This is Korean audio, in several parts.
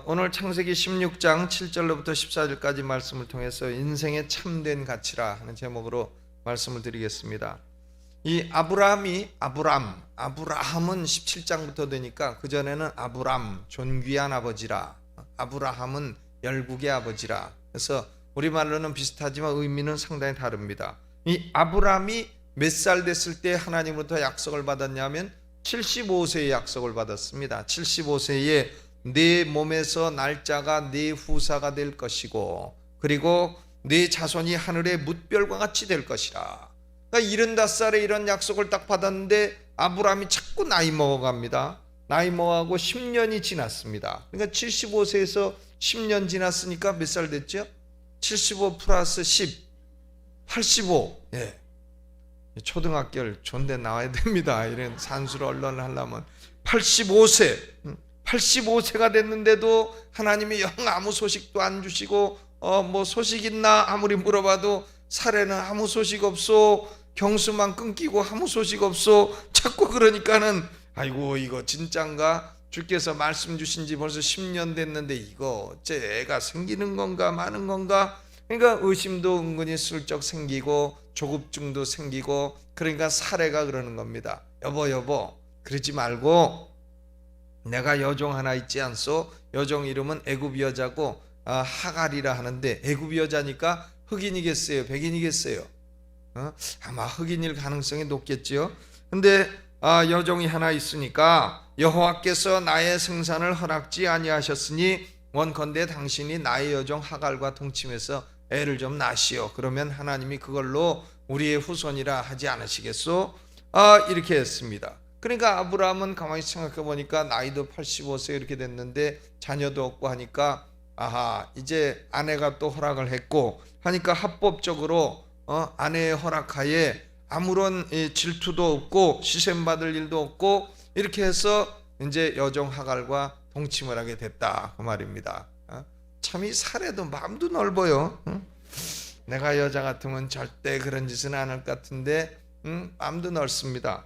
오늘 창세기 16장 7절로부터 14절까지 말씀을 통해서 인생의 참된 가치라 하는 제목으로 말씀을 드리겠습니다. 이 아브라함은 17장부터 되니까 그전에는 아브람, 존귀한 아버지라, 아브라함은 열국의 아버지라. 그래서 우리말로는 비슷하지만 의미는 상당히 다릅니다. 이 아브람이 몇 살 됐을 때 하나님으로부터 약속을 받았냐면 75세의 약속을 받았습니다. 75세에 네 몸에서 날짜가 네 후사가 될 것이고, 그리고 네 자손이 하늘의 뭇별과 같이 될 것이라. 그러니까 75살에 이런 약속을 딱 받았는데 아브라함이 자꾸 나이 먹어갑니다. 나이 먹어가고 10년이 지났습니다. 그러니까 75세에서 10년 지났으니까 몇 살 됐죠? 75 플러스 10, 85. 예. 초등학교를 존대 나와야 됩니다. 이런 산수를 얼른 하려면 85세가 됐는데도 하나님이 영 아무 소식도 안 주시고, 뭐 소식 있나 아무리 물어봐도 사례는 아무 소식 없소, 경수만 끊기고 아무 소식 없소. 자꾸 그러니까는 아이고 이거 진짠가? 주께서 말씀 주신 지 벌써 10년 됐는데 이거 어째 애가 생기는 건가 마는 건가? 그러니까 의심도 은근히 슬쩍 생기고 조급증도 생기고, 그러니까 사례가 그러는 겁니다. 여보 그러지 말고 내가 여종 하나 있지 않소? 여종 이름은 애굽 여자고 하갈이라 하는데, 애굽 여자니까 흑인이겠어요, 백인이겠어요? 아마 흑인일 가능성이 높겠죠. 근데 여종이 하나 있으니까 여호와께서 나의 생산을 허락지 아니하셨으니 원컨대 당신이 나의 여종 하갈과 동침해서 애를 좀 낳으시오. 그러면 하나님이 그걸로 우리의 후손이라 하지 않으시겠소? 이렇게 했습니다. 그러니까 아브라함은 가만히 생각해 보니까 나이도 85세 이렇게 됐는데 자녀도 없고 하니까 이제 아내가 또 허락을 했고 하니까 합법적으로 아내의 허락하에 아무런 질투도 없고 시샘받을 일도 없고 이렇게 해서 이제 여종 하갈과 동침을 하게 됐다 그 말입니다. 참 이 사례도 마음도 넓어요. 내가 여자 같으면 절대 그런 짓은 안 할 것 같은데 마음도 넓습니다.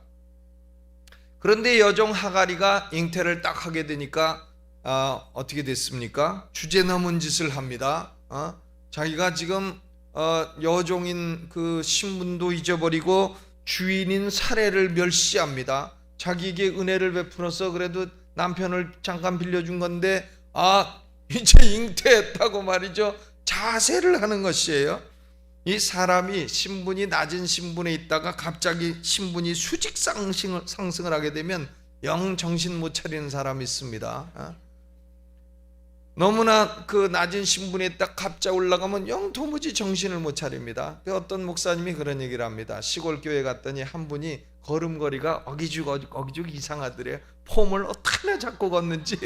그런데 여종 하갈이가 잉태를 딱 하게 되니까 어떻게 됐습니까? 주제 넘은 짓을 합니다. 자기가 지금 여종인 그 신분도 잊어버리고 주인인 사례를 멸시합니다. 자기에게 은혜를 베풀어서 그래도 남편을 잠깐 빌려준 건데 이제 잉태했다고 말이죠. 자세를 하는 것이에요. 이 사람이 신분이 낮은 신분에 있다가 갑자기 신분이 수직 상승을 하게 되면 영 정신 못 차리는 사람이 있습니다. 너무나 그 낮은 신분에 있다 갑자기 올라가면 영 도무지 정신을 못 차립니다. 어떤 목사님이 그런 얘기를 합니다. 시골 교회 갔더니 한 분이 걸음걸이가 어기죽 이상하더래요. 폼을 어떻게 잡고 걷는지.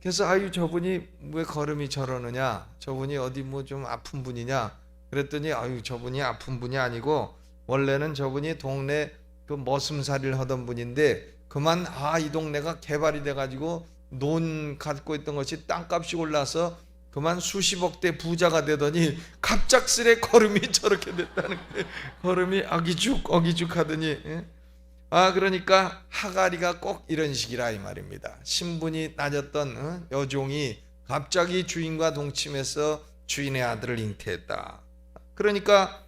그래서 저분이 왜 걸음이 저러느냐, 저분이 어디 뭐 좀 아픈 분이냐 그랬더니 저분이 아픈 분이 아니고 원래는 저분이 동네 그 머슴살이를 하던 분인데 그만 이 동네가 개발이 돼가지고 논 갖고 있던 것이 땅값이 올라서 그만 수십억대 부자가 되더니 갑작스레 걸음이 저렇게 됐다는 거예요. 걸음이 어기죽 하더니 그러니까 하갈이가 꼭 이런 식이라 이 말입니다. 신분이 낮았던 여종이 갑자기 주인과 동침해서 주인의 아들을 잉태했다. 그러니까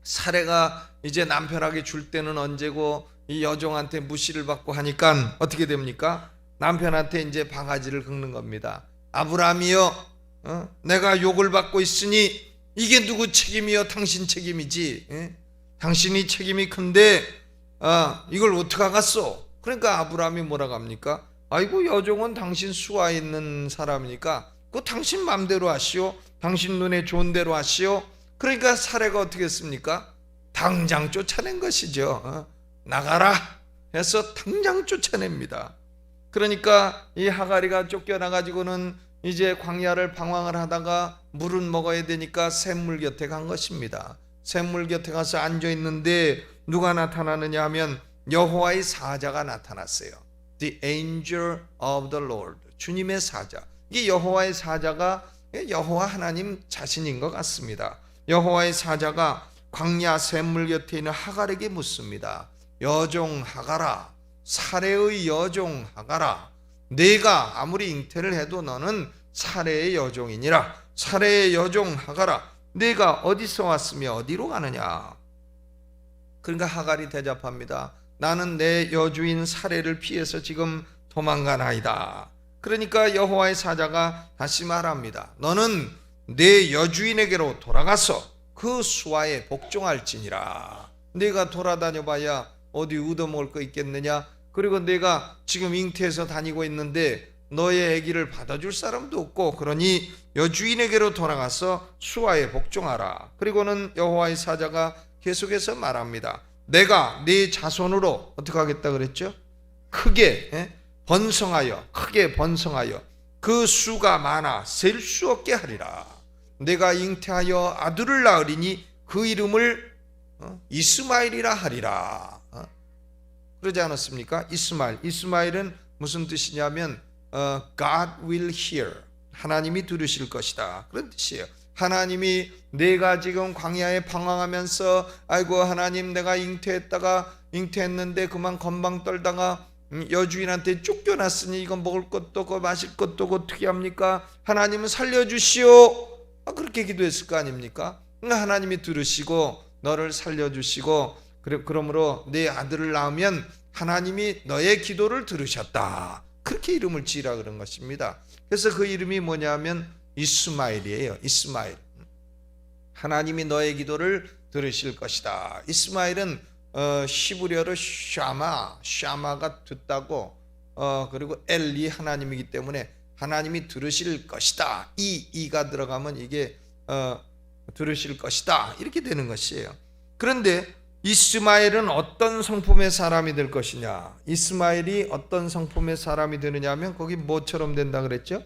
사례가 이제 남편에게 줄 때는 언제고 이 여종한테 무시를 받고 하니까 어떻게 됩니까? 남편한테 이제 바가지를 긁는 겁니다. 아브라함이여, 내가 욕을 받고 있으니 이게 누구 책임이요? 당신 책임이지. 당신이 책임이 큰데 이걸 어떡하겠소? 그러니까 아브라함이 뭐라고 합니까? 아이고 여종은 당신 수하에 있는 사람이니까 그거 당신 맘대로 하시오. 당신 눈에 좋은 대로 하시오. 그러니까 사례가 어떻게 했습니까? 당장 쫓아낸 것이죠. 나가라 해서 당장 쫓아냅니다. 그러니까 이 하갈이가 쫓겨나가지고는 이제 광야를 방황을 하다가 물은 먹어야 되니까 샘물 곁에 간 것입니다. 샘물 곁에 가서 앉아있는데 누가 나타나느냐 하면 여호와의 사자가 나타났어요. The angel of the Lord, 주님의 사자. 이 여호와의 사자가 여호와 하나님 자신인 것 같습니다. 여호와의 사자가 광야 샘물 곁에 있는 하갈에게 묻습니다. 여종 하갈아, 사례의 여종 하갈아, 내가 아무리 잉태를 해도 너는 사레의 여종이니라. 사레의 여종 하가라, 내가 어디서 왔으며 어디로 가느냐. 그러니까 하갈이 대답합니다. 나는 내 여주인 사레를 피해서 지금 도망가나이다. 그러니까 여호와의 사자가 다시 말합니다. 너는 내 여주인에게로 돌아가서 그 수하에 복종할지니라. 내가 돌아다녀 봐야 어디 얻어먹을 거 있겠느냐. 그리고 내가 지금 잉태해서 다니고 있는데 너의 아기를 받아줄 사람도 없고, 그러니 여주인에게로 돌아가서 수하에 복종하라. 그리고는 여호와의 사자가 계속해서 말합니다. 내가 네 자손으로 어떻게 하겠다 그랬죠? 크게 번성하여, 크게 번성하여 그 수가 많아 셀 수 없게 하리라. 내가 잉태하여 아들을 낳으리니 그 이름을 이스마엘이라 하리라. 그러지 않았습니까? 이스마엘은 무슨 뜻이냐면 God will hear, 하나님이 들으실 것이다, 그런 뜻이에요. 하나님이 내가 지금 광야에 방황하면서 아이고 하나님, 내가 잉태했는데 그만 건방 떨다가 여주인한테 쫓겨났으니 이건 먹을 것도 없고 마실 것도 없고 어떻게 합니까? 하나님은 살려주시오. 그렇게 기도했을 거 아닙니까? 하나님이 들으시고 너를 살려주시고, 그러므로 내 아들을 낳으면 하나님이 너의 기도를 들으셨다, 그렇게 이름을 지으라 그런 것입니다. 그래서 그 이름이 뭐냐면 이스마엘이에요. 이스마엘, 하나님이 너의 기도를 들으실 것이다. 이스마엘은 시브리어로 샤마가 듣다고, 그리고 엘이 하나님이기 때문에 하나님이 들으실 것이다, 이가 들어가면 이게 들으실 것이다, 이렇게 되는 것이에요. 그런데 이스마엘은 어떤 성품의 사람이 될 것이냐, 이스마엘이 어떤 성품의 사람이 되느냐 하면 거기 뭐처럼 된다 그랬죠?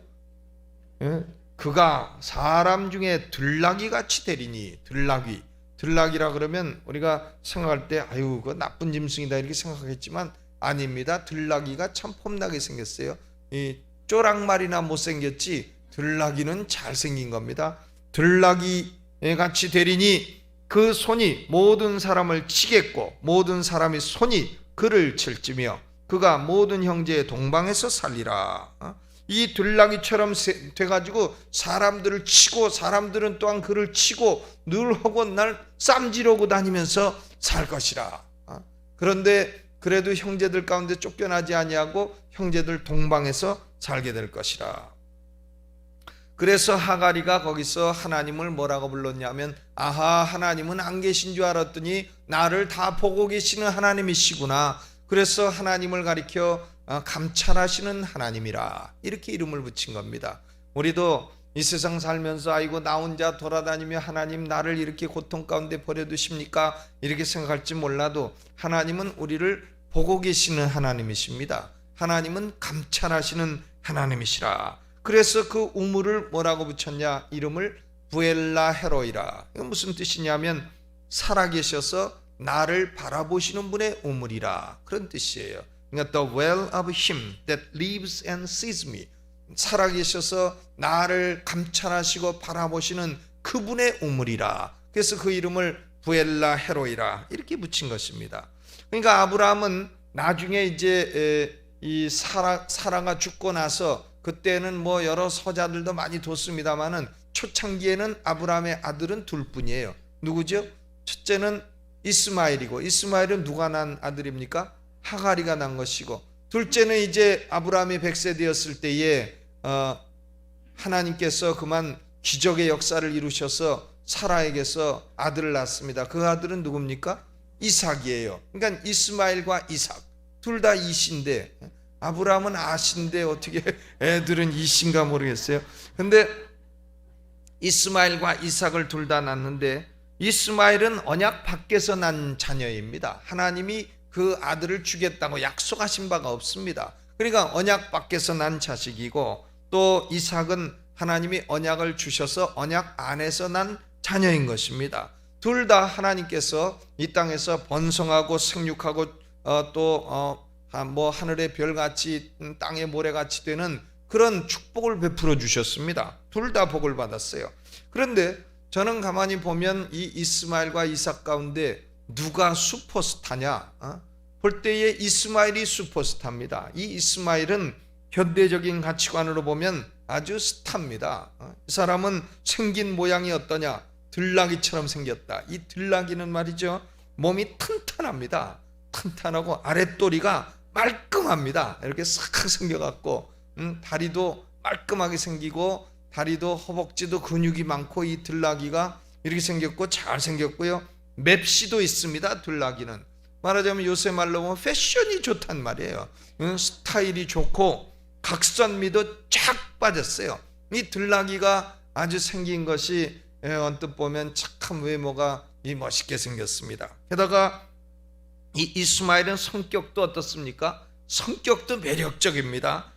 그가 사람 중에 들나귀 같이 되리니. 들나귀라 그러면 우리가 생각할 때 아유 그 나쁜 짐승이다 이렇게 생각하겠지만 아닙니다. 들나귀가 참 폼나게 생겼어요. 이 쪼랑말이나 못생겼지 들나귀는 잘생긴 겁니다. 들나귀 같이 되리니 그 손이 모든 사람을 치겠고 모든 사람의 손이 그를 칠지며 그가 모든 형제의 동방에서 살리라. 이 들나귀처럼 돼가지고 사람들을 치고 사람들은 또한 그를 치고 늘 혹은 날 쌈지르고 다니면서 살 것이라. 그런데 그래도 형제들 가운데 쫓겨나지 아니하고 형제들 동방에서 살게 될 것이라. 그래서 하갈이가 거기서 하나님을 뭐라고 불렀냐면, 아하, 하나님은 안 계신 줄 알았더니 나를 다 보고 계시는 하나님이시구나. 그래서 하나님을 가리켜 감찰하시는 하나님이라, 이렇게 이름을 붙인 겁니다. 우리도 이 세상 살면서 아이고 나 혼자 돌아다니며 하나님 나를 이렇게 고통 가운데 버려두십니까? 이렇게 생각할지 몰라도 하나님은 우리를 보고 계시는 하나님이십니다. 하나님은 감찰하시는 하나님이시라. 그래서 그 우물을 뭐라고 붙였냐? 이름을 부엘라 헤로이라. 이건 무슨 뜻이냐면 살아계셔서 나를 바라보시는 분의 우물이라, 그런 뜻이에요. 그러니까 the well of him that lives and sees me, 살아계셔서 나를 감찰하시고 바라보시는 그분의 우물이라. 그래서 그 이름을 부엘라 헤로이라 이렇게 붙인 것입니다. 그러니까 아브라함은 나중에 이제 이 사라가 죽고 나서, 그때는 뭐 여러 서자들도 많이 뒀습니다만은 초창기에는 아브라함의 아들은 둘뿐이에요. 누구죠? 첫째는 이스마엘이고, 이스마엘은 누가 난 아들입니까? 하갈이가 난 것이고, 둘째는 이제 아브라함이 100세 되었을 때에 하나님께서 그만 기적의 역사를 이루셔서 사라에게서 아들을 낳습니다. 그 아들은 누굽니까? 이삭이에요. 그러니까 이스마엘과 이삭 둘 다 이신데, 아브라함은 아신데 어떻게 애들은 이신가 모르겠어요. 근데 이스마엘과 이삭을 둘 다 낳는데, 이스마엘은 언약 밖에서 난 자녀입니다. 하나님이 그 아들을 주겠다고 약속하신 바가 없습니다. 그러니까 언약 밖에서 난 자식이고, 또 이삭은 하나님이 언약을 주셔서 언약 안에서 난 자녀인 것입니다. 둘 다 하나님께서 이 땅에서 번성하고 생육하고 뭐 하늘의 별같이 땅의 모래같이 되는 그런 축복을 베풀어 주셨습니다. 둘 다 복을 받았어요. 그런데 저는 가만히 보면 이 이스마엘과 이삭 가운데 누가 슈퍼스타냐? 볼 때에 이스마엘이 슈퍼스타입니다. 이 이스마엘은 현대적인 가치관으로 보면 아주 스타입니다. 이 사람은 생긴 모양이 어떠냐? 들나귀처럼 생겼다. 이 들나귀는 말이죠, 몸이 튼튼합니다. 튼튼하고 아랫도리가 말끔합니다. 이렇게 싹 생겨갖고 다리도 말끔하게 생기고, 다리도 허벅지도 근육이 많고, 이 들나귀가 이렇게 생겼고 잘 생겼고요. 맵시도 있습니다. 들나귀는 말하자면 요새 말로 보면 패션이 좋단 말이에요. 스타일이 좋고 각선미도 쫙 빠졌어요. 이 들나귀가 아주 생긴 것이 언뜻 보면 착한 외모가 멋있게 생겼습니다. 게다가 이 이스마엘은 성격도 어떻습니까? 성격도 매력적입니다.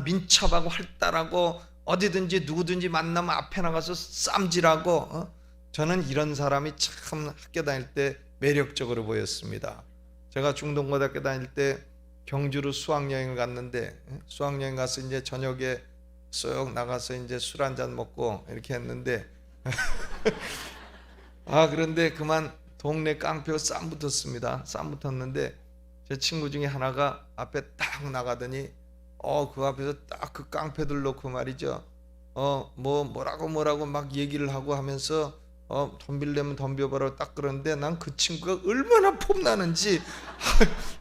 민첩하고 활달하고 어디든지 누구든지 만나면 앞에 나가서 쌈질하고, 저는 이런 사람이 참 학교 다닐 때 매력적으로 보였습니다. 제가 중동고등학교 다닐 때 경주로 수학여행을 갔는데, 수학여행 가서 이제 저녁에 쏙 나가서 이제 술 한잔 먹고 이렇게 했는데 그런데 그만 동네 깡패가 쌈 붙었습니다. 쌈 붙었는데 제 친구 중에 하나가 앞에 딱 나가더니 그 앞에서 딱 그 깡패들 놓고 말이죠, 뭐라고 막 얘기를 하고 하면서 덤빌려면 덤벼봐라 딱 그러는데, 난 그 친구가 얼마나 폼나는지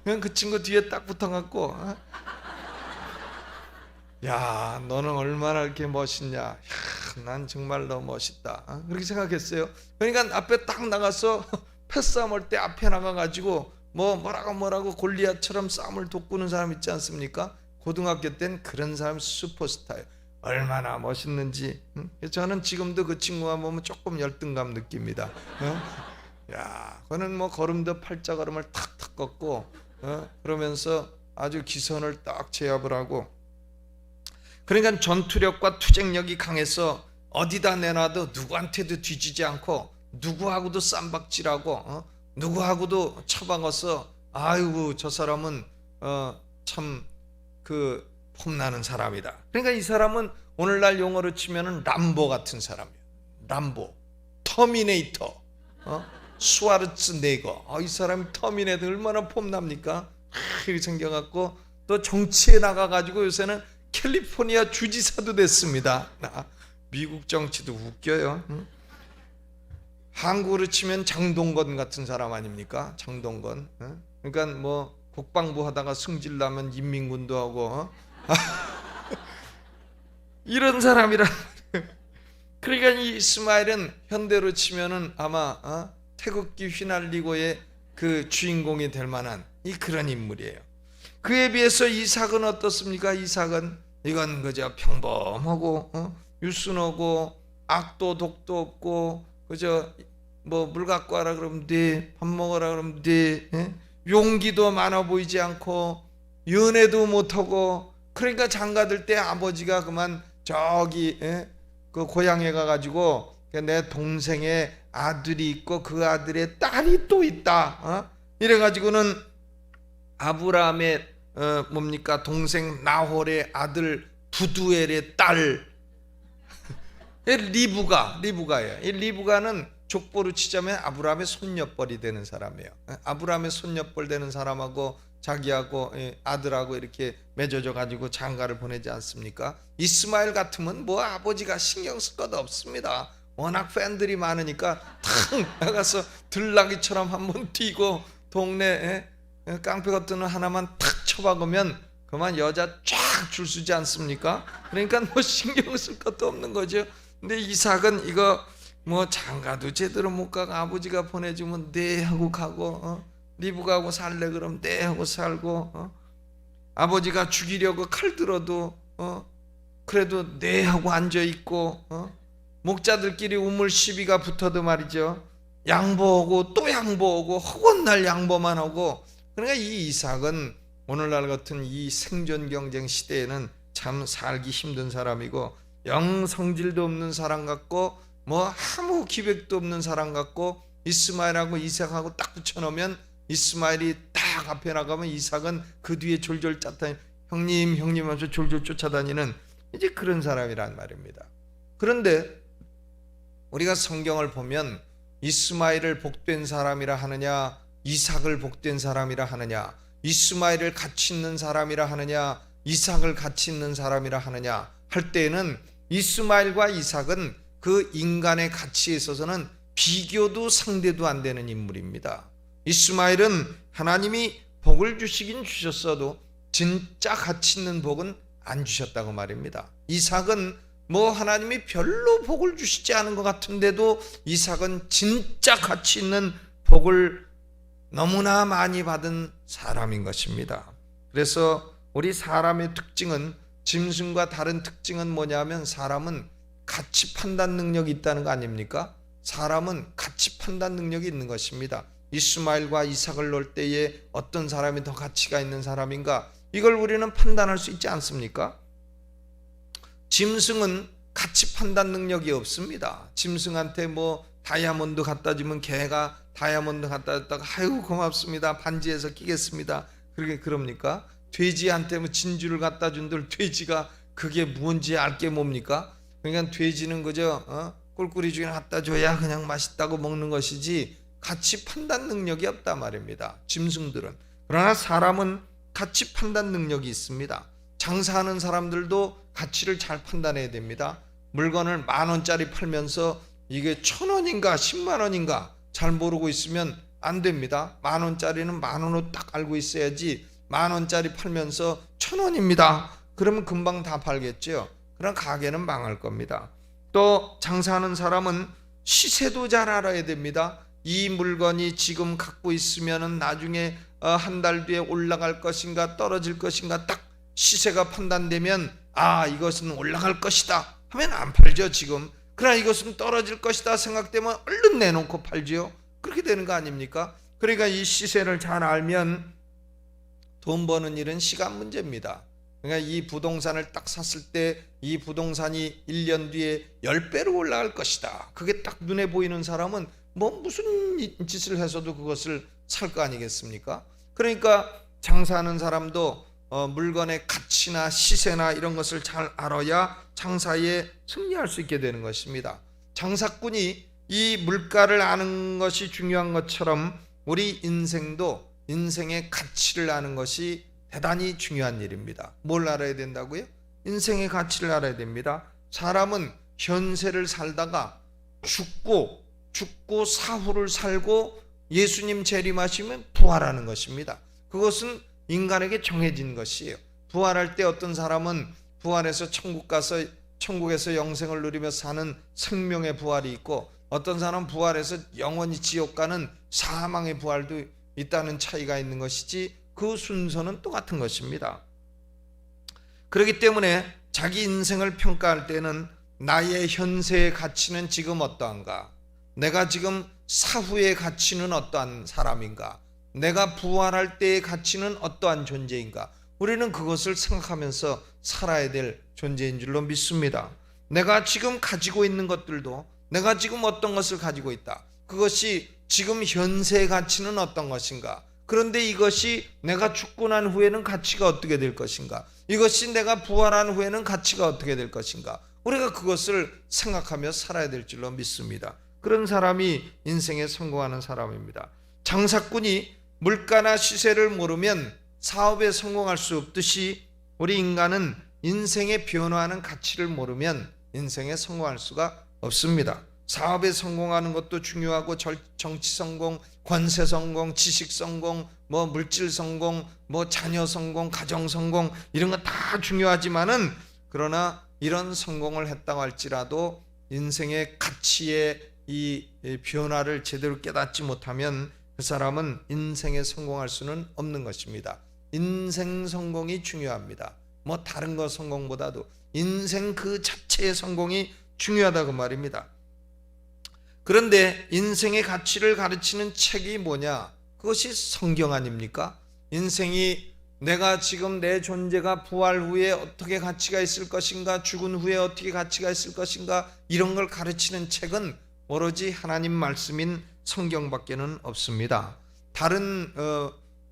그냥 그 친구 뒤에 딱 붙어갖고 야, 너는 얼마나 이렇게 멋있냐, 야, 난 정말 너 멋있다, 그렇게 생각했어요. 그러니까 앞에 딱 나가서 패싸움 할 때 앞에 나가가지고 뭐라고 골리앗처럼 싸움을 돋구는 사람 있지 않습니까? 고등학교 땐 그런 사람 슈퍼스타예요. 얼마나 멋있는지. 저는 지금도 그 친구가 보면 조금 열등감 느낍니다. 야, 그는 뭐 걸음도 팔자걸음을 탁탁 걷고, 그러면서 아주 기선을 딱 제압을 하고, 그러니까 전투력과 투쟁력이 강해서 어디다 내놔도 누구한테도 뒤지지 않고, 누구하고도 쌈박질하고, 누구하고도 처박아서, 아이고 저 사람은 참 그 폼나는 사람이다. 그러니까 이 사람은 오늘날 용어로 치면은 람보 같은 사람이에요. 람보, 터미네이터, 스와르츠네거. 이 사람이 터미네이터 얼마나 폼납니까? 이렇게 생겨갖고 또 정치에 나가가지고 요새는 캘리포니아 주지사도 됐습니다. 미국 정치도 웃겨요. 한국으로 치면 장동건 같은 사람 아닙니까? 장동건. 그러니까 뭐 국방부 하다가 승질나면 인민군도 하고 이런 사람이란 말이에요. 그러니까 이 이스마엘은 현대로 치면은 아마 태극기 휘날리고의 그 주인공이 될 만한 그런 인물이에요. 그에 비해서 이삭은 어떻습니까? 이삭은 이건 그저 평범하고 유순하고 악도 독도 없고, 그저 뭐 물 갖고 와라 그러면 돼, 밥 먹어라 그러면 돼, 용기도 많아 보이지 않고 연애도 못하고. 그러니까 장가들 때 아버지가 그만 저기 그 고향에 가가지고 내 동생의 아들이 있고 그 아들의 딸이 또 있다, 이래가지고는 아브라함의 뭡니까 동생 나홀의 아들 부두엘의 딸 리브가예요. 이 리브가는 족보로 치자면 아브라함의 손녀뻘이 되는 사람이에요. 아브라함의 손녀뻘 되는 사람하고 자기하고 아들하고 이렇게 맺어져 가지고 장가를 보내지 않습니까? 이스마엘 같으면 뭐 아버지가 신경 쓸 것도 없습니다. 워낙 팬들이 많으니까 탁 나가서 들나귀처럼 한번 뛰고 동네 깡패 같은 하나만 탁 쳐박으면 그만 여자 쫙 줄 서지 않습니까? 그러니까 뭐 신경 쓸 것도 없는 거죠. 근데 이삭은 이거 뭐 장가도 제대로 못 가고 아버지가 보내주면 네 하고 가고, 리브가하고 살래 그럼 네 하고 살고, 아버지가 죽이려고 칼 들어도 그래도 네 하고 앉아 있고, 목자들끼리 우물 시비가 붙어도 말이죠, 양보하고 또 양보하고 허건 날 양보만 하고. 그러니까 이 이삭은 오늘날 같은 이 생존 경쟁 시대에는 참 살기 힘든 사람이고, 영 성질도 없는 사람 같고 뭐 아무 기백도 없는 사람 같고, 이스마엘하고 이삭하고 딱 붙여놓으면 이스마엘이 딱 앞에 나가면 이삭은 그 뒤에 졸졸 쫓다니 형님 하면서 졸졸 쫓아다니는 이제 그런 사람이란 말입니다. 그런데 우리가 성경을 보면 이스마엘을 복된 사람이라 하느냐, 이삭을 복된 사람이라 하느냐, 이스마엘을 가치 있는 사람이라 하느냐, 이삭을 가치 있는 사람이라 하느냐 할 때에는 이스마엘과 이삭은 그 인간의 가치에 있어서는 비교도 상대도 안 되는 인물입니다. 이스마엘은 하나님이 복을 주시긴 주셨어도 진짜 가치 있는 복은 안 주셨다고 말입니다. 이삭은 뭐 하나님이 별로 복을 주시지 않은 것 같은데도 이삭은 진짜 가치 있는 복을 너무나 많이 받은 사람인 것입니다. 그래서 우리 사람의 특징은, 짐승과 다른 특징은 뭐냐면 사람은 가치 판단 능력이 있다는 거 아닙니까? 사람은 가치 판단 능력이 있는 것입니다. 이스마엘과 이삭을 놓을 때에 어떤 사람이 더 가치가 있는 사람인가, 이걸 우리는 판단할 수 있지 않습니까? 짐승은 가치 판단 능력이 없습니다. 짐승한테 뭐 다이아몬드 갖다 주면 개가 다이아몬드 갖다 줬다가 아이고 고맙습니다, 반지에서 끼겠습니다, 그렇게 그럽니까? 돼지한테 뭐 진주를 갖다 준들 돼지가 그게 뭔지 알게 뭡니까? 그러니까 돼지는 그저 꿀꿀이 중에 갖다 줘야 그냥 맛있다고 먹는 것이지 가치 판단 능력이 없단 말입니다, 짐승들은. 그러나 사람은 가치 판단 능력이 있습니다. 장사하는 사람들도 가치를 잘 판단해야 됩니다. 물건을 10,000원짜리 팔면서 이게 1,000원인가 10만원인가 잘 모르고 있으면 안 됩니다. 10,000원짜리는 10,000원으로 딱 알고 있어야지 10,000원짜리 팔면서 1,000원입니다 그러면 금방 다 팔겠죠. 그럼 가게는 망할 겁니다. 또 장사하는 사람은 시세도 잘 알아야 됩니다. 이 물건이 지금 갖고 있으면 나중에 한 달 뒤에 올라갈 것인가 떨어질 것인가 딱 시세가 판단되면 이것은 올라갈 것이다 하면 안 팔죠 지금. 그러나 이것은 떨어질 것이다 생각되면 얼른 내놓고 팔지요. 그렇게 되는 거 아닙니까? 그러니까 이 시세를 잘 알면 돈 버는 일은 시간 문제입니다. 그러니까 이 부동산을 딱 샀을 때 이 부동산이 1년 뒤에 10배로 올라갈 것이다, 그게 딱 눈에 보이는 사람은 뭐 무슨 짓을 해서도 그것을 살 거 아니겠습니까? 그러니까 장사하는 사람도 물건의 가치나 시세나 이런 것을 잘 알아야 장사에 승리할 수 있게 되는 것입니다. 장사꾼이 이 물가를 아는 것이 중요한 것처럼 우리 인생도 인생의 가치를 아는 것이 대단히 중요한 일입니다. 뭘 알아야 된다고요? 인생의 가치를 알아야 됩니다. 사람은 현세를 살다가 죽고 사후를 살고 예수님 재림하시면 부활하는 것입니다. 그것은 인간에게 정해진 것이에요. 부활할 때 어떤 사람은 부활해서 천국 가서 천국에서 영생을 누리며 사는 생명의 부활이 있고, 어떤 사람은 부활해서 영원히 지옥 가는 사망의 부활도 있다는 차이가 있는 것이지 그 순서는 똑같은 것입니다. 그렇기 때문에 자기 인생을 평가할 때는 나의 현세의 가치는 지금 어떠한가, 내가 지금 사후의 가치는 어떠한 사람인가, 내가 부활할 때의 가치는 어떠한 존재인가, 우리는 그것을 생각하면서 살아야 될 존재인 줄로 믿습니다. 내가 지금 가지고 있는 것들도 내가 지금 어떤 것을 가지고 있다, 그것이 지금 현세의 가치는 어떤 것인가, 그런데 이것이 내가 죽고 난 후에는 가치가 어떻게 될 것인가, 이것이 내가 부활한 후에는 가치가 어떻게 될 것인가, 우리가 그것을 생각하며 살아야 될 줄로 믿습니다. 그런 사람이 인생에 성공하는 사람입니다. 장사꾼이 물가나 시세를 모르면 사업에 성공할 수 없듯이 우리 인간은 인생의 변화하는 가치를 모르면 인생에 성공할 수가 없습니다. 사업에 성공하는 것도 중요하고 정치 성공, 권세 성공, 지식 성공, 뭐 물질 성공, 뭐 자녀 성공, 가정 성공, 이런 거 다 중요하지만은, 그러나 이런 성공을 했다고 할지라도 인생의 가치의 이 변화를 제대로 깨닫지 못하면 그 사람은 인생에 성공할 수는 없는 것입니다. 인생 성공이 중요합니다. 뭐 다른 거 성공보다도 인생 그 자체의 성공이 중요하다 그 말입니다. 그런데 인생의 가치를 가르치는 책이 뭐냐? 그것이 성경 아닙니까? 인생이 내가 지금 내 존재가 부활 후에 어떻게 가치가 있을 것인가, 죽은 후에 어떻게 가치가 있을 것인가, 이런 걸 가르치는 책은 오로지 하나님 말씀인 성경밖에는 없습니다. 다른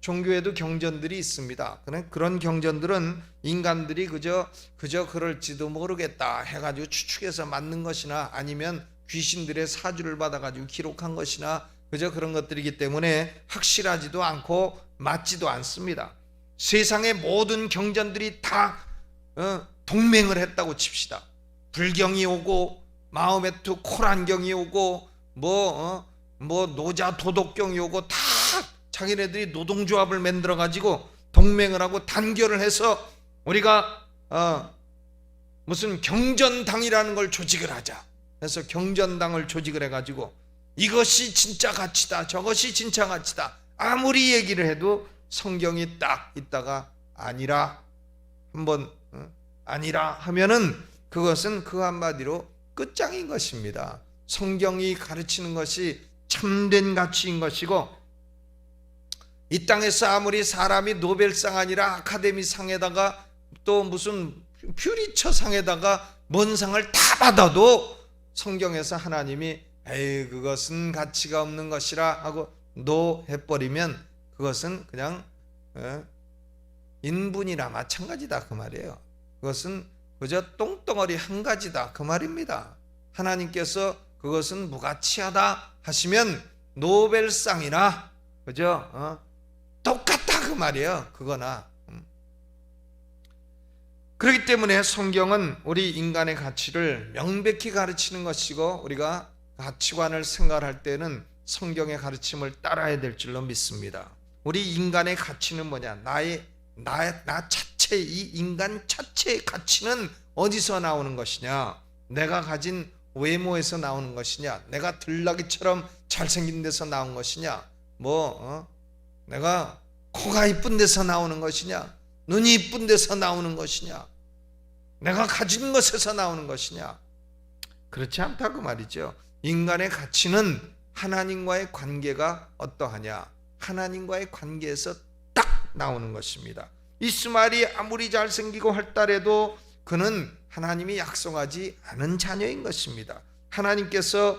종교에도 경전들이 있습니다. 그런 경전들은 인간들이 그저 그럴지도 모르겠다 해가지고 추측해서 만든 것이나 아니면 귀신들의 사주를 받아가지고 기록한 것이나 그저 그런 것들이기 때문에 확실하지도 않고 맞지도 않습니다. 세상의 모든 경전들이 다 동맹을 했다고 칩시다. 불경이 오고 마호메트 코란경이 오고 뭐 노자 도덕경이 오고 다 자기네들이 노동조합을 만들어 가지고 동맹을 하고 단결을 해서 우리가 무슨 경전당이라는 걸 조직을 하자 해서 경전당을 조직을 해가지고 이것이 진짜 가치다 저것이 진짜 가치다 아무리 얘기를 해도 성경이 딱 있다가 아니라 한번 아니라 하면은 그것은 그 한마디로 끝장인 것입니다. 성경이 가르치는 것이 참된 가치인 것이고 이 땅에서 아무리 사람이 노벨상 아니라 아카데미 상에다가 또 무슨 퓨리처 상에다가 뭔 상을 다 받아도 성경에서 하나님이 에이 그것은 가치가 없는 것이라 하고 노 해버리면 그것은 그냥 인분이나 마찬가지다 그 말이에요. 그것은 그저 똥덩어리 한 가지다 그 말입니다. 하나님께서 그것은 무가치하다 하시면 노벨상이나 그저 똑같다 그 말이에요. 그거나 그렇기 때문에 성경은 우리 인간의 가치를 명백히 가르치는 것이고 우리가 가치관을 생각할 때는 성경의 가르침을 따라야 될 줄로 믿습니다. 우리 인간의 가치는 뭐냐? 나 자체 이 인간 자체의 가치는 어디서 나오는 것이냐? 내가 가진 외모에서 나오는 것이냐? 내가 들나귀처럼 잘생긴 데서 나온 것이냐? 내가 코가 이쁜 데서 나오는 것이냐? 눈이 이쁜 데서 나오는 것이냐? 내가 가진 것에서 나오는 것이냐? 그렇지 않다고 말이죠. 인간의 가치는 하나님과의 관계가 어떠하냐? 하나님과의 관계에서 딱 나오는 것입니다. 이스마엘이 아무리 잘생기고 활달해도 그는 하나님이 약속하지 않은 자녀인 것입니다. 하나님께서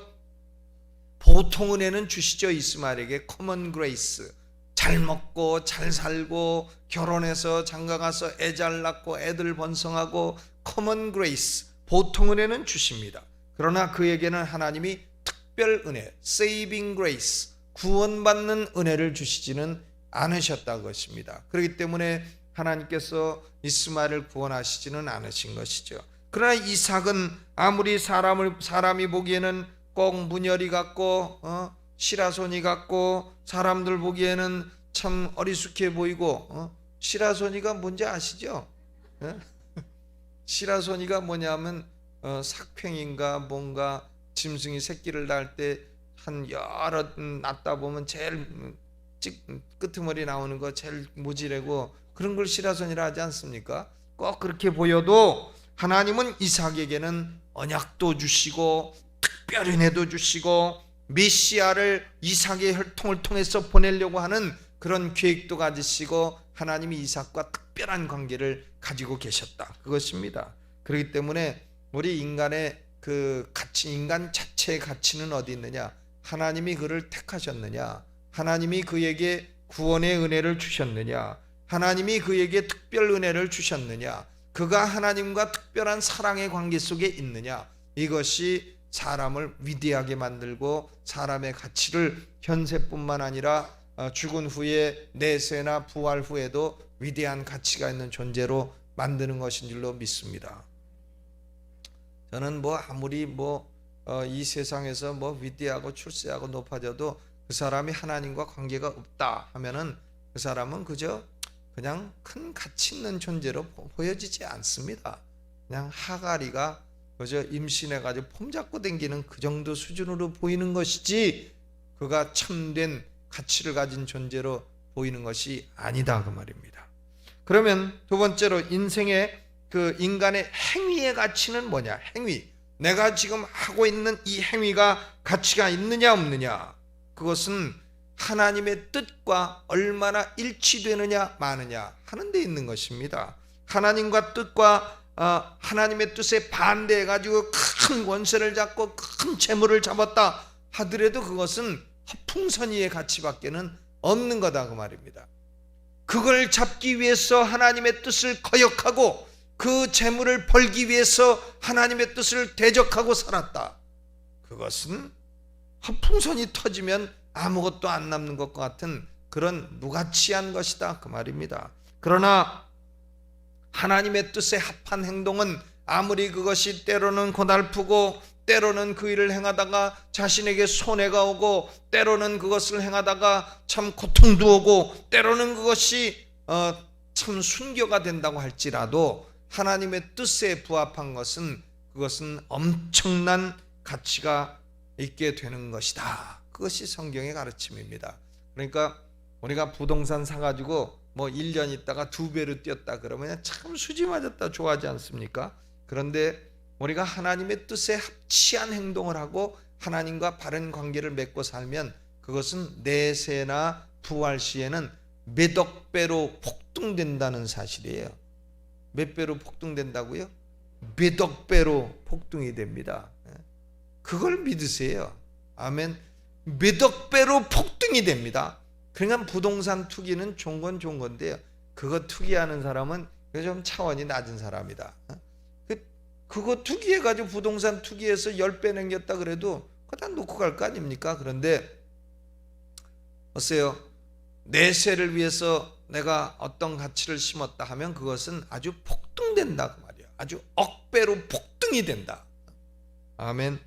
보통 은혜는 주시죠. 이스마엘에게 커먼 그레이스, 잘 먹고 잘 살고 결혼해서 장가가서 애 잘 낳고 애들 번성하고 커먼 그레이스, 보통 은혜는 주십니다. 그러나 그에게는 하나님이 특별 은혜, 세이빙 그레이스, 구원받는 은혜를 주시지는 않으셨다는 것입니다. 그렇기 때문에 하나님께서 이스마엘을 구원하시지는 않으신 것이죠. 그러나 이삭은 아무리 사람이 보기에는 꼭 문열이 같고 시라소니 같고 사람들 보기에는 참 어리숙해 보이고 시라소니가 뭔지 아시죠? 시라소니가 뭐냐면 삭팽인가 뭔가 짐승이 새끼를 낳을 때 한 여러 낳다 보면 제일 끄트머리 나오는 거 제일 모지래고 그런 걸 시라소니라 하지 않습니까? 꼭 그렇게 보여도 하나님은 이삭에게는 언약도 주시고 특별 은혜도 주시고 메시아를 이삭의 혈통을 통해서 보내려고 하는 그런 계획도 가지시고 하나님이 이삭과 특별한 관계를 가지고 계셨다. 그것입니다. 그렇기 때문에 우리 인간의 그 가치, 인간 자체의 가치는 어디 있느냐? 하나님이 그를 택하셨느냐? 하나님이 그에게 구원의 은혜를 주셨느냐? 하나님이 그에게 특별 은혜를 주셨느냐? 그가 하나님과 특별한 사랑의 관계 속에 있느냐? 이것이 사람을 위대하게 만들고 사람의 가치를 현세뿐만 아니라 죽은 후에 내세나 부활 후에도 위대한 가치가 있는 존재로 만드는 것인 줄로 믿습니다. 저는 아무리 이 세상에서 위대하고 출세하고 높아져도 그 사람이 하나님과 관계가 없다 하면은 그 사람은 그냥 큰 가치 있는 존재로 보여지지 않습니다. 그냥 하가리가 그저 임신해가지고 폼 잡고 다니는 그 정도 수준으로 보이는 것이지 그가 참된 가치를 가진 존재로 보이는 것이 아니다 그 말입니다. 그러면 두 번째로 인생의 그 인간의 행위의 가치는 뭐냐? 행위. 내가 지금 하고 있는 이 행위가 가치가 있느냐 없느냐? 그것은 하나님의 뜻과 얼마나 일치되느냐 마느냐 하는 데 있는 것입니다. 하나님과 뜻과 하나님의 뜻에 반대해 가지고 큰 권세를 잡고 큰 재물을 잡았다 하더라도 그것은 허풍선이의 가치밖에는 없는 거다 그 말입니다. 그걸 잡기 위해서 하나님의 뜻을 거역하고 그 재물을 벌기 위해서 하나님의 뜻을 대적하고 살았다. 그것은 허풍선이 터지면 아무것도 안 남는 것과 같은 그런 무가치한 것이다 그 말입니다. 그러나 하나님의 뜻에 합한 행동은 아무리 그것이 때로는 고달프고 때로는 그 일을 행하다가 자신에게 손해가 오고 때로는 그것을 행하다가 참 고통도 오고 때로는 그것이 참 순교가 된다고 할지라도 하나님의 뜻에 부합한 것은 그것은 엄청난 가치가 있게 되는 것이다. 그것이 성경의 가르침입니다. 그러니까 우리가 부동산 사가지고 뭐 1년 있다가 2배로 뛰었다 그러면 참 수지 맞았다 좋아하지 않습니까? 그런데 우리가 하나님의 뜻에 합치한 행동을 하고 하나님과 바른 관계를 맺고 살면 그것은 내세나 부활 시에는 몇억 배로 폭등된다는 사실이에요. 몇 배로 폭등된다고요? 몇억 배로 폭등이 됩니다. 그걸 믿으세요. 아멘. 몇억 배로 폭등이 됩니다. 그러니까 부동산 투기는 좋은 건 좋은 건데요, 그거 투기하는 사람은 좀 차원이 낮은 사람이다. 그거 투기해가지고 부동산 투기해서 10배 남겼다 그래도 그거 다 놓고 갈 거 아닙니까? 그런데 보세요, 내세를 위해서 내가 어떤 가치를 심었다 하면 그것은 아주 폭등된다 그 말이야. 아주 억배로 폭등이 된다. 아멘.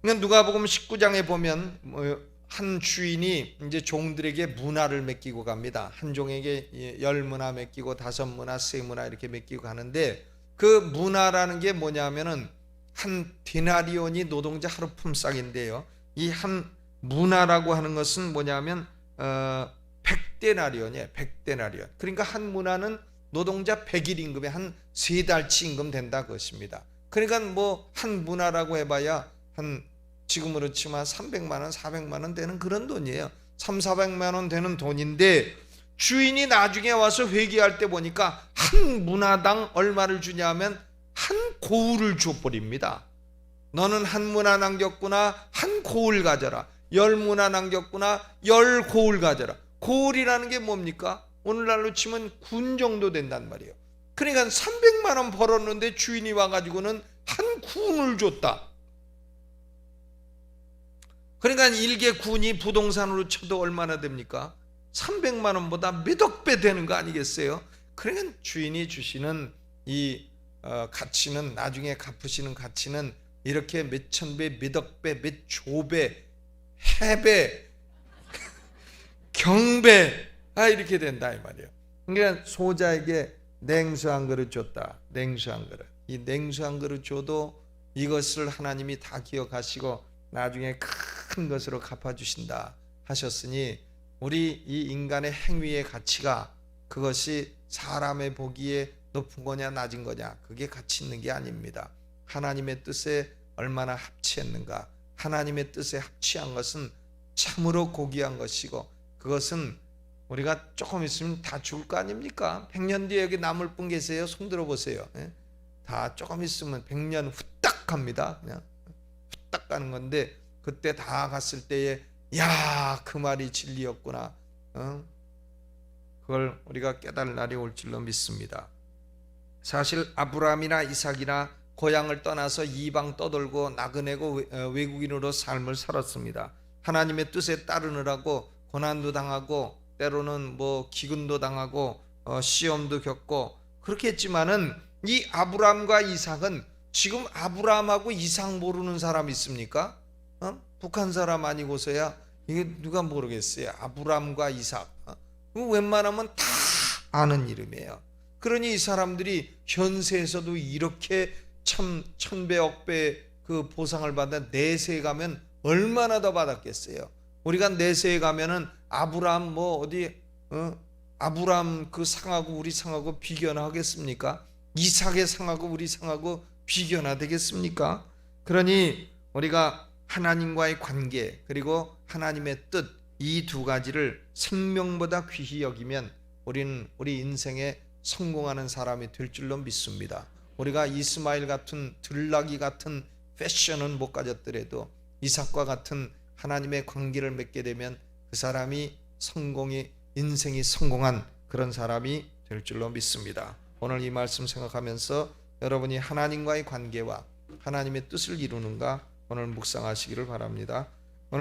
그러니까 누가복음 19장에 보면 한 주인이 이제 종들에게 문화를 맡기고 갑니다. 한 종에게 10문화 맡기고 5문화, 3문화 이렇게 맡기고 가는데 그 문화라는 게 뭐냐면은 한 데나리온이 노동자 하루 품삯인데요. 이 한 문화라고 하는 것은 뭐냐면 100데나리온이에요. 100데나리온. 그러니까 한 문화는 노동자 100일 임금에 한 3달치 임금 된다 그것입니다. 그러니까 뭐 한 문화라고 해봐야 한 지금으로 치면 300만 원, 400만 원 되는 그런 돈이에요. 3, 400만 원 되는 돈인데 주인이 나중에 와서 회계할 때 보니까 한 문화당 얼마를 주냐면 한 고울을 줘버립니다. 너는 한 문화 남겼구나, 한 고울 가져라. 10문화 남겼구나, 10고울 가져라. 고울이라는 게 뭡니까? 오늘날로 치면 군 정도 된단 말이에요. 그러니까 300만 원 벌었는데 주인이 와가지고는 한 군을 줬다. 그러니까 일개 군이 부동산으로 쳐도 얼마나 됩니까? 300만 원보다 몇억 배 되는 거 아니겠어요? 그러니까 주인이 주시는 이 가치는, 나중에 갚으시는 가치는 이렇게 몇천 배, 몇억 배, 몇 조배, 해배, 경배 이렇게 된다 이 말이에요. 그러니까 소자에게 냉수 한 그릇 줬다. 냉수 한 그릇. 이 냉수 한 그릇 줘도 이것을 하나님이 다 기억하시고 나중에 큰 것으로 갚아주신다 하셨으니 우리 이 인간의 행위의 가치가 그것이 사람의 보기에 높은 거냐 낮은 거냐 그게 가치 있는 게 아닙니다. 하나님의 뜻에 얼마나 합치했는가. 하나님의 뜻에 합치한 것은 참으로 고귀한 것이고 그것은 우리가 조금 있으면 다 죽을 거 아닙니까? 100년 뒤에 여기 남을 분 계세요? 손 들어보세요. 다 조금 있으면 100년 후딱 갑니다. 그냥 후딱 가는 건데 그때 다 갔을 때에 야, 그 말이 진리였구나. 그걸 우리가 깨달을 날이 올 줄로 믿습니다. 사실 아브라함이나 이삭이나 고향을 떠나서 이방 떠돌고 나그네고 외국인으로 삶을 살았습니다. 하나님의 뜻에 따르느라고 고난도 당하고 때로는 뭐 기근도 당하고 시험도 겪고 그렇게 했지만은 이 아브라함과 이삭은 지금 아브라함하고 이삭 모르는 사람 있습니까? 북한 사람 아니고서야 이게 누가 모르겠어요. 아브라함과 이삭 웬만하면 다 아는 이름이에요. 그러니 이 사람들이 현세에서도 이렇게 참 천배 억배 그 보상을 받아 내세에 가면 얼마나 더 받았겠어요. 우리가 내세에 가면은 아브라함 뭐 어디 아브라함 그 상하고 우리 상하고 비교나 하겠습니까? 이삭의 상하고 우리 상하고 비교나 되겠습니까? 그러니 우리가 하나님과의 관계 그리고 하나님의 뜻 이 두 가지를 생명보다 귀히 여기면 우리는 우리 인생에 성공하는 사람이 될 줄로 믿습니다. 우리가 이스마엘 같은 들나귀 같은 패션은 못 가졌더라도 이삭과 같은 하나님의 관계를 맺게 되면 그 사람이 인생이 성공한 그런 사람이 될 줄로 믿습니다. 오늘 이 말씀 생각하면서 여러분이 하나님과의 관계와 하나님의 뜻을 이루는가 오늘 묵상하시기를 바랍니다.